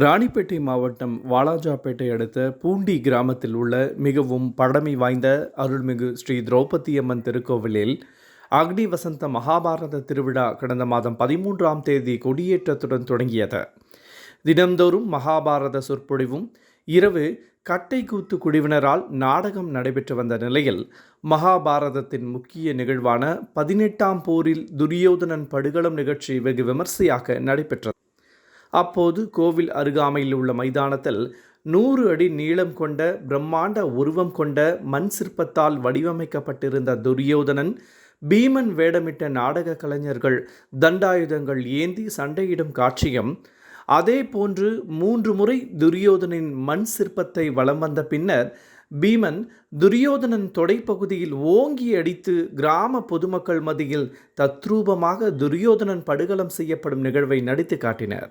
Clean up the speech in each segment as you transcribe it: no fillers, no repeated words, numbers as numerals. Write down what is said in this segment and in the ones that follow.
ராணிப்பேட்டை மாவட்டம் வாலாஜாபேட்டை அடுத்த பூண்டி கிராமத்தில் உள்ள மிகவும் பழமை வாய்ந்த அருள்மிகு ஸ்ரீ திரௌபதி அம்மன் திருக்கோவிலில் அக்னி வசந்த மகாபாரத திருவிழா கடந்த மாதம் 13ஆம் தேதி கொடியேற்றத்துடன் தொடங்கியது. தினந்தோறும் மகாபாரத சொற்பொழிவும் இரவு கட்டை கூத்து குழுவினரால் நாடகம் நடைபெற்று வந்த நிலையில் மகாபாரதத்தின் முக்கிய நிகழ்வான 18ஆம் போரில் துரியோதனன் படுகளம் நிகழ்ச்சி வெகு விமர்சையாக நடைபெற்றது. அப்போது கோவில் அருகாமையில் உள்ள மைதானத்தில் 100 அடி நீளம் கொண்ட பிரம்மாண்ட உருவம் கொண்ட மண் சிற்பத்தால் வடிவமைக்கப்பட்டிருந்த துரியோதனன், பீமன் வேடமிட்ட நாடக கலைஞர்கள் தண்டாயுதங்கள் ஏந்தி சண்டையிடும் காட்சியும், அதே போன்று 3 முறை துரியோதனின் மண் சிற்பத்தை வலம் வந்த பின்னர் பீமன் துரியோதனன் தொடைப்பகுதியில் ஓங்கி அடித்து கிராம பொதுமக்கள் மத்தியில் தத்ரூபமாக துரியோதனன் படுகளம் செய்யப்படும் நிகழ்வை நடித்து காட்டினர்.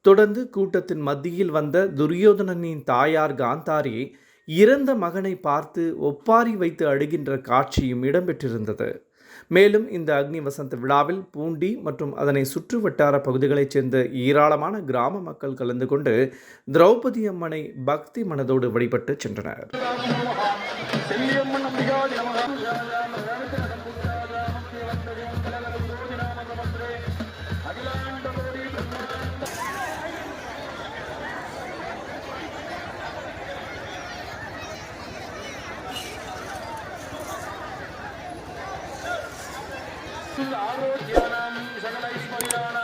தொடர்ந்து கூட்டத்தின் மத்தியில் வந்த துரியோதனனின் தாயார் காந்தாரி இறந்த மகனை பார்த்து ஒப்பாரி வைத்து அழுகின்ற காட்சியும் இடம்பெற்றிருந்தது. மேலும் இந்த அக்னி வசந்த விழாவில் பூண்டி மற்றும் அதனை சுற்று வட்டார பகுதிகளைச் சேர்ந்த ஏராளமான கிராம மக்கள் கலந்து கொண்டு திரௌபதி அம்மனை பக்தி மனதோடு வழிபட்டு சென்றனர். आरोग्यानां सकलैश्वर्याणां